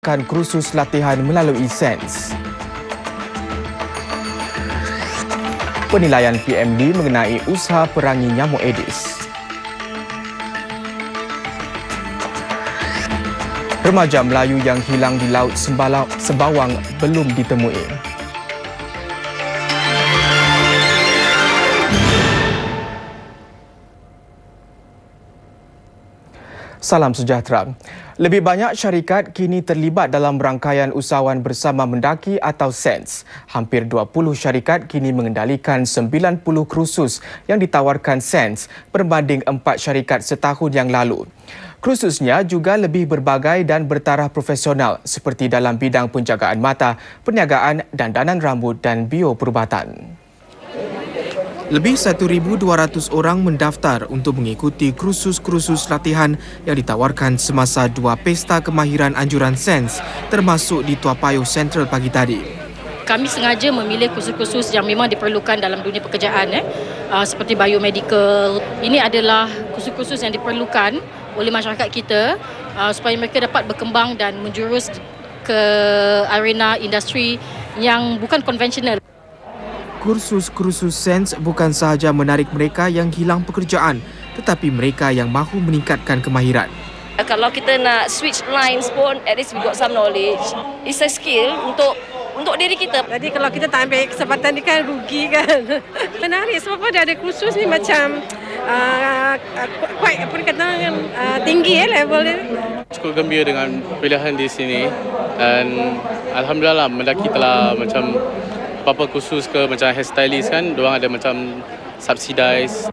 Akan kursus latihan melalui SENS. Penilaian PMD mengenai usaha perangi nyamuk Aedes. Remaja Melayu yang hilang di Laut Sembawang belum ditemui. Salam sejahtera. Lebih banyak syarikat kini terlibat dalam rangkaian usahawan bersama mendaki atau SENS. Hampir 20 syarikat kini mengendalikan 90 kursus yang ditawarkan SENS berbanding 4 syarikat setahun yang lalu. Kursusnya juga lebih berbagai dan bertaraf profesional seperti dalam bidang penjagaan mata, perniagaan, dandanan rambut dan bioperubatan. Lebih 1,200 orang mendaftar untuk mengikuti kursus-kursus latihan yang ditawarkan semasa 2 pesta kemahiran anjuran SENS termasuk di Toa Payoh Central pagi tadi. Kami sengaja memilih kursus-kursus yang memang diperlukan dalam dunia pekerjaan seperti biomedical. Ini adalah kursus-kursus yang diperlukan oleh masyarakat kita supaya mereka dapat berkembang dan menjurus ke arena industri yang bukan konvensional. Kursus-kursus SENS bukan sahaja menarik mereka yang hilang pekerjaan, tetapi mereka yang mahu meningkatkan kemahiran. Kalau kita nak switch lines pun, at least we got some knowledge. It's a skill untuk diri kita. Jadi kalau kita tak ambil kesempatan ni kan rugi kan. Menarik sebab dia ada kursus ni macam quite tinggi level dia. Cukup gembira dengan pilihan di sini dan alhamdulillah mendaki telah macam apa-apa khusus ke macam hairstylist kan, diorang ada macam subsidize.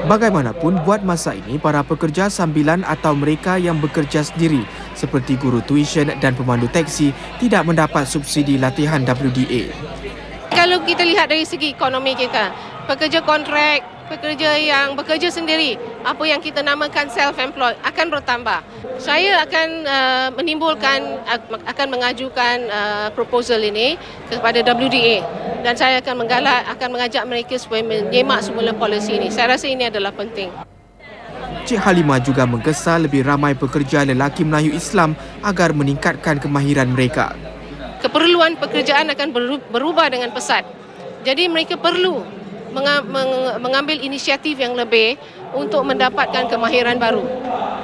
Bagaimanapun buat masa ini, para pekerja sambilan atau mereka yang bekerja sendiri seperti guru tuition dan pemandu teksi tidak mendapat subsidi latihan WDA. Kalau kita lihat dari segi ekonomi kita, pekerja kontrak, pekerja yang bekerja sendiri, apa yang kita namakan self-employed akan bertambah. Saya akan akan mengajukan proposal ini kepada WDA dan saya akan mengajak mereka supaya menyemak semula polisi ini. Saya rasa ini adalah penting. Cik Halimah juga menggesa lebih ramai pekerja lelaki Melayu Islam agar meningkatkan kemahiran mereka. Keperluan pekerjaan akan berubah dengan pesat. Jadi mereka perlu mengambil inisiatif yang lebih untuk mendapatkan kemahiran baru.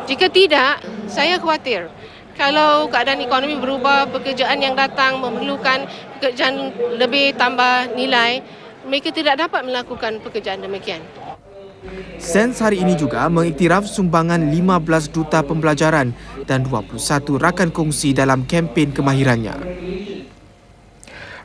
Jika tidak, saya khawatir kalau keadaan ekonomi berubah, pekerjaan yang datang memerlukan pekerjaan lebih tambah nilai, mereka tidak dapat melakukan pekerjaan demikian. SENS hari ini juga mengiktiraf sumbangan 15 duta pembelajaran dan 21 rakan kongsi dalam kempen kemahirannya.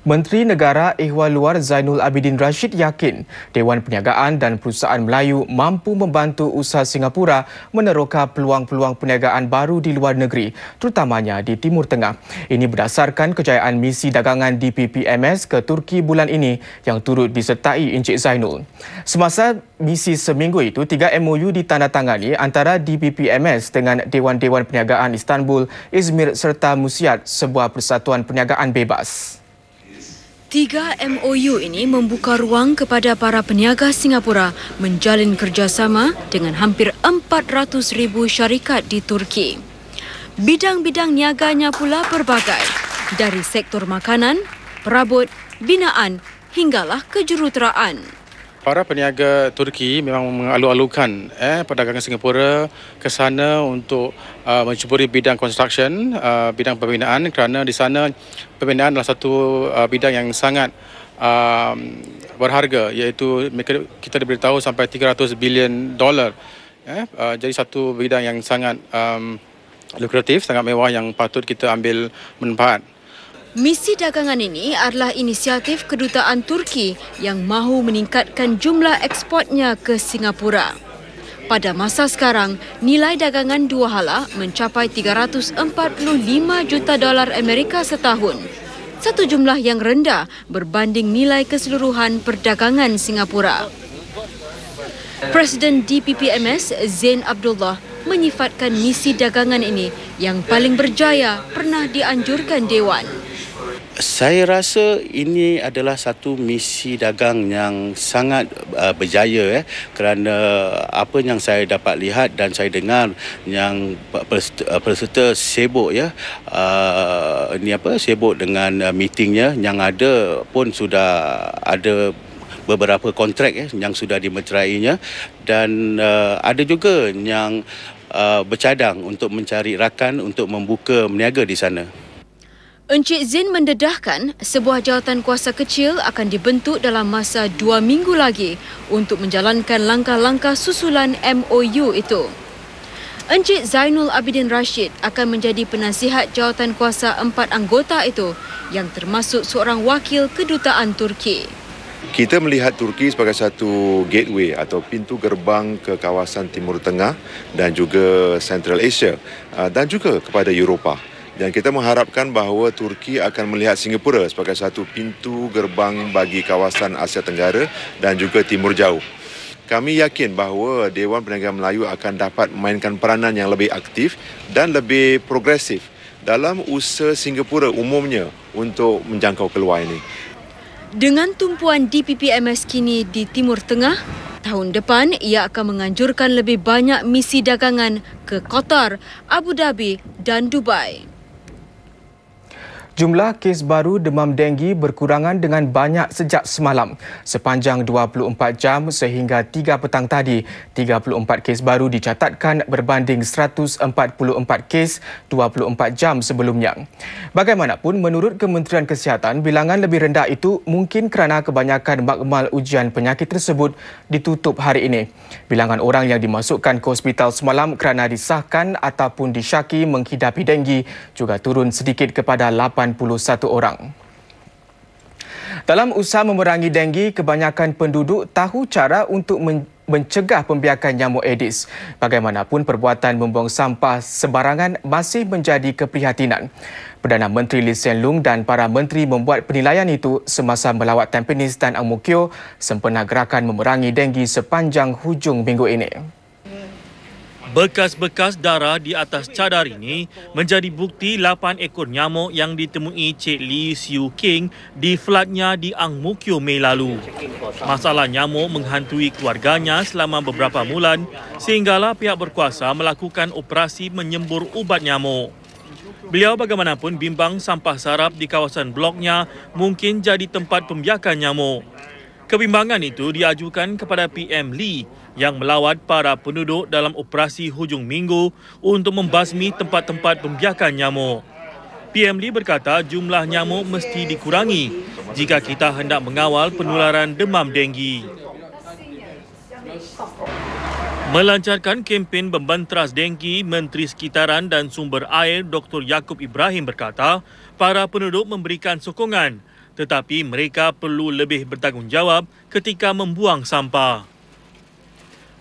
Menteri Negara Ehwal Luar Zainul Abidin Rashid yakin Dewan Perniagaan dan Perusahaan Melayu mampu membantu usaha Singapura meneroka peluang-peluang perniagaan baru di luar negeri, terutamanya di Timur Tengah. Ini berdasarkan kejayaan misi dagangan DPPMS ke Turki bulan ini yang turut disertai Encik Zainul. Semasa misi seminggu itu, 3 MOU ditandatangani antara DPPMS dengan Dewan-Dewan Perniagaan Istanbul, Izmir serta Musiat, sebuah persatuan perniagaan bebas. 3 MOU ini membuka ruang kepada para peniaga Singapura menjalin kerjasama dengan hampir 400,000 syarikat di Turki. Bidang-bidang niaganya pula berbagai, dari sektor makanan, perabot, binaan hinggalah kejuruteraan. Para peniaga Turki memang mengalu-alukan perdagangan Singapura ke sana untuk mencuburi bidang construction, bidang pembinaan, kerana di sana pembinaan adalah satu bidang yang sangat berharga, iaitu kita diberitahu sampai $300 bilion. Jadi satu bidang yang sangat lukratif, sangat mewah yang patut kita ambil manfaat. Misi dagangan ini adalah inisiatif kedutaan Turki yang mahu meningkatkan jumlah ekspornya ke Singapura. Pada masa sekarang, nilai dagangan dua hala mencapai $345 juta Amerika setahun. Satu jumlah yang rendah berbanding nilai keseluruhan perdagangan Singapura. Presiden DPPMS Zain Abdullah menyifatkan misi dagangan ini yang paling berjaya pernah dianjurkan Dewan. Saya rasa ini adalah satu misi dagang yang sangat berjaya kerana apa yang saya dapat lihat dan saya dengar yang peserta sibuk sibuk dengan meetingnya, yang ada pun sudah ada beberapa kontrak yang sudah dimeterainya, dan ada juga yang bercadang untuk mencari rakan untuk membuka meniaga di sana. Encik Zin mendedahkan sebuah jawatan kuasa kecil akan dibentuk dalam masa 2 minggu lagi untuk menjalankan langkah-langkah susulan MOU itu. Encik Zainul Abidin Rashid akan menjadi penasihat jawatan kuasa 4 anggota itu yang termasuk seorang wakil kedutaan Turki. Kita melihat Turki sebagai satu gateway atau pintu gerbang ke kawasan Timur Tengah dan juga Central Asia dan juga kepada Eropah. Dan kita mengharapkan bahawa Turki akan melihat Singapura sebagai satu pintu gerbang bagi kawasan Asia Tenggara dan juga Timur Jauh. Kami yakin bahawa Dewan Perniagaan Melayu akan dapat memainkan peranan yang lebih aktif dan lebih progresif dalam usaha Singapura umumnya untuk menjangkau keluar ini. Dengan tumpuan DPPMS kini di Timur Tengah, tahun depan ia akan menganjurkan lebih banyak misi dagangan ke Qatar, Abu Dhabi dan Dubai. Jumlah kes baru demam denggi berkurangan dengan banyak sejak semalam. Sepanjang 24 jam sehingga 3 petang tadi, 34 kes baru dicatatkan berbanding 144 kes 24 jam sebelumnya. Bagaimanapun, menurut Kementerian Kesihatan, bilangan lebih rendah itu mungkin kerana kebanyakan makmal ujian penyakit tersebut ditutup hari ini. Bilangan orang yang dimasukkan ke hospital semalam kerana disahkan ataupun disyaki menghidapi denggi juga turun sedikit kepada 81 orang. Dalam usaha memerangi denggi, kebanyakan penduduk tahu cara untuk mencegah pembiakan nyamuk Aedes. Bagaimanapun, perbuatan membuang sampah sembarangan masih menjadi keprihatinan. Perdana Menteri Lee Hsien Loong dan para menteri membuat penilaian itu semasa melawat Tampines dan Ang Mo Kio sempena gerakan memerangi denggi sepanjang hujung minggu ini. Bekas-bekas darah di atas cadar ini menjadi bukti 8 ekor nyamuk yang ditemui Cik Lee Siu King di flatnya di Ang Mo Kio Mei lalu. Masalah nyamuk menghantui keluarganya selama beberapa bulan sehinggalah pihak berkuasa melakukan operasi menyembur ubat nyamuk. Beliau bagaimanapun bimbang sampah sarap di kawasan bloknya mungkin jadi tempat pembiakan nyamuk. Kebimbangan itu diajukan kepada PM Lee yang melawat para penduduk dalam operasi hujung minggu untuk membasmi tempat-tempat pembiakan nyamuk. PM Lee berkata jumlah nyamuk mesti dikurangi jika kita hendak mengawal penularan demam denggi. Melancarkan kempen membenteras denggi, Menteri Sekitaran dan Sumber Air Dr. Yaakob Ibrahim berkata, para penduduk memberikan sokongan tetapi mereka perlu lebih bertanggungjawab ketika membuang sampah.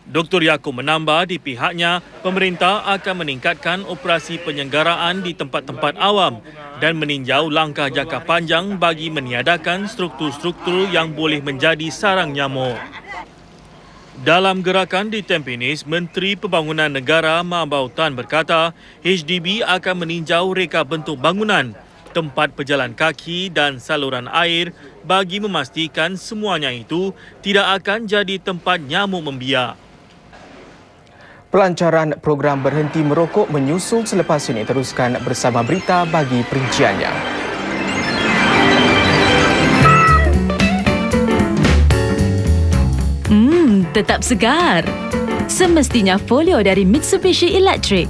Dr. Yaakob menambah di pihaknya, pemerintah akan meningkatkan operasi penyelenggaraan di tempat-tempat awam dan meninjau langkah jangka panjang bagi meniadakan struktur-struktur yang boleh menjadi sarang nyamuk. Dalam gerakan di Tampines, Menteri Pembangunan Negara Mambau Tan berkata, HDB akan meninjau reka bentuk bangunan, tempat pejalan kaki dan saluran air bagi memastikan semuanya itu tidak akan jadi tempat nyamuk membiak. Pelancaran program berhenti merokok menyusul selepas ini. Teruskan bersama berita bagi perinciannya. Tetap segar. Semestinya folio dari Mitsubishi Electric.